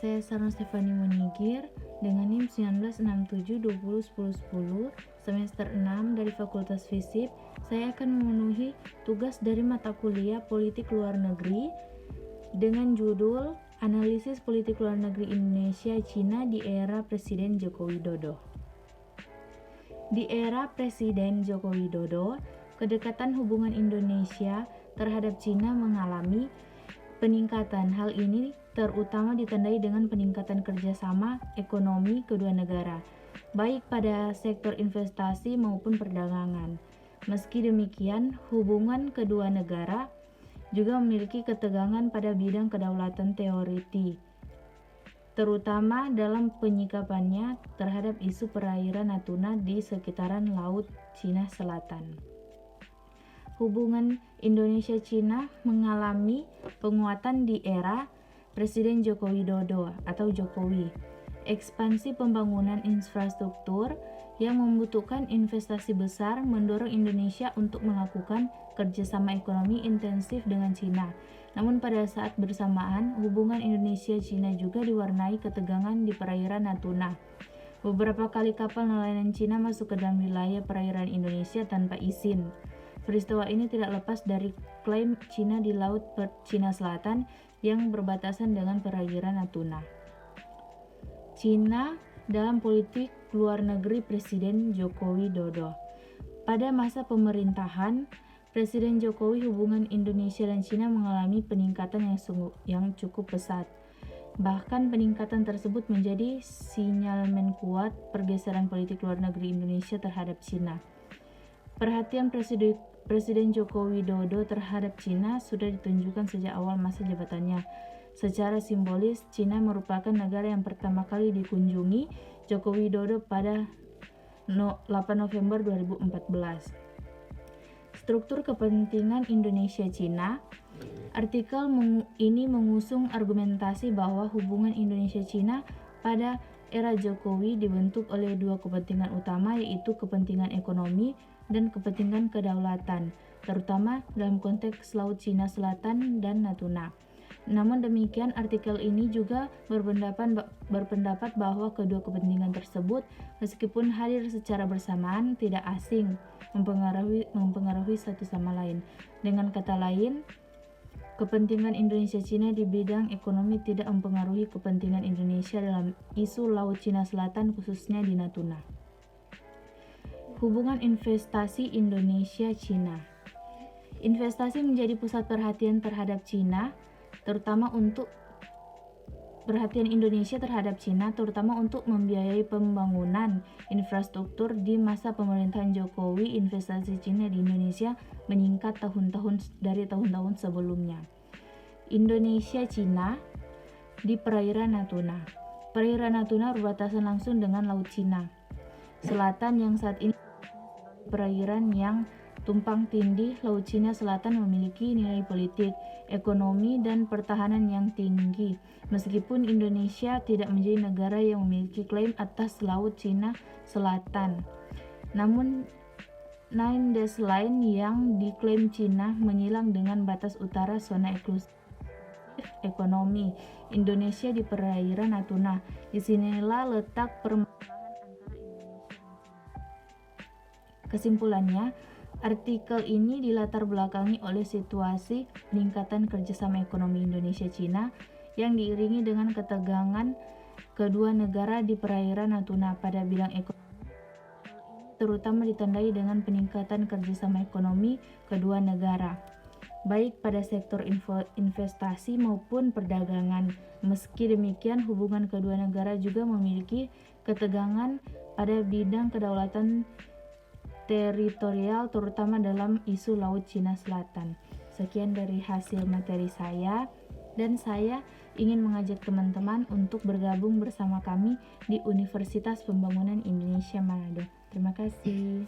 Saya Sarno Stefani Munigir dengan NIM 1967201010 semester 6 dari Fakultas Fisip. Saya akan memenuhi tugas dari mata kuliah Politik Luar Negeri dengan judul Analisis Politik Luar Negeri Indonesia-Cina di era Presiden Joko Widodo. Di era Presiden Joko Widodo, kedekatan hubungan Indonesia terhadap Cina mengalami peningkatan. Hal ini terutama ditandai dengan peningkatan kerjasama ekonomi kedua negara, baik pada sektor investasi maupun perdagangan. Meski demikian, hubungan kedua negara juga memiliki ketegangan pada bidang kedaulatan teoritik, terutama dalam penyikapannya terhadap isu perairan Natuna di sekitaran Laut Cina Selatan. Hubungan Indonesia-Cina mengalami penguatan di era Presiden Joko Widodo atau Jokowi. Ekspansi pembangunan infrastruktur yang membutuhkan investasi besar mendorong Indonesia untuk melakukan kerjasama ekonomi intensif dengan Cina. Namun pada saat bersamaan, hubungan Indonesia-Cina juga diwarnai ketegangan di perairan Natuna. Beberapa kali kapal nelayan Cina masuk ke dalam wilayah perairan Indonesia tanpa izin. Peristiwa ini tidak lepas dari klaim Cina di Laut Cina Selatan yang berbatasan dengan perairan Natuna. Cina dalam politik luar negeri Presiden Joko Widodo. Pada masa pemerintahan Presiden Jokowi, hubungan Indonesia dan Cina mengalami peningkatan yang cukup pesat. Bahkan peningkatan tersebut menjadi sinyalemen kuat pergeseran politik luar negeri Indonesia terhadap Cina. Perhatian Presiden Joko Widodo terhadap Cina sudah ditunjukkan sejak awal masa jabatannya. Secara simbolis, Cina merupakan negara yang pertama kali dikunjungi Joko Widodo pada 8 November 2014. Struktur kepentingan Indonesia-Cina. Artikel ini mengusung argumentasi bahwa hubungan Indonesia-Cina pada era Jokowi dibentuk oleh dua kepentingan utama, yaitu kepentingan ekonomi dan kepentingan kedaulatan, terutama dalam konteks Laut Cina Selatan dan Natuna. Namun demikian, artikel ini juga berpendapat bahwa kedua kepentingan tersebut, meskipun hadir secara bersamaan, tidak asing, mempengaruhi satu sama lain. Dengan kata lain, kepentingan Indonesia-Cina di bidang ekonomi tidak mempengaruhi kepentingan Indonesia dalam isu Laut Cina Selatan, khususnya di Natuna. Hubungan investasi Indonesia-Cina. Investasi menjadi pusat perhatian terhadap Cina, terutama untuk perhatian Indonesia terhadap Cina, terutama untuk membiayai pembangunan infrastruktur di masa pemerintahan Jokowi. Investasi Cina di Indonesia meningkat dari tahun-tahun sebelumnya. Indonesia-Cina di perairan Natuna. Perairan Natuna berbatasan langsung dengan Laut Cina Selatan yang saat ini perairan yang tumpang tindih. Laut Cina Selatan memiliki nilai politik, ekonomi, dan pertahanan yang tinggi. Meskipun Indonesia tidak menjadi negara yang memiliki klaim atas Laut Cina Selatan, namun 9 dash line yang diklaim Cina menyilang dengan batas utara zona eksklusif ekonomi Indonesia di perairan Natuna. Disinilah letak permasalahan antara Indonesia. Kesimpulannya, artikel ini dilatar belakangi oleh situasi peningkatan kerjasama ekonomi Indonesia-Cina yang diiringi dengan ketegangan kedua negara di perairan Natuna pada bidang ekonomi. Hal ini terutama ditandai dengan peningkatan kerjasama ekonomi kedua negara, baik pada sektor investasi maupun perdagangan. Meski demikian, hubungan kedua negara juga memiliki ketegangan pada bidang kedaulatan teritorial, terutama dalam isu Laut Cina Selatan. Sekian dari hasil materi saya, dan saya ingin mengajak teman-teman untuk bergabung bersama kami di Universitas Pembangunan Indonesia Manado. Terima kasih.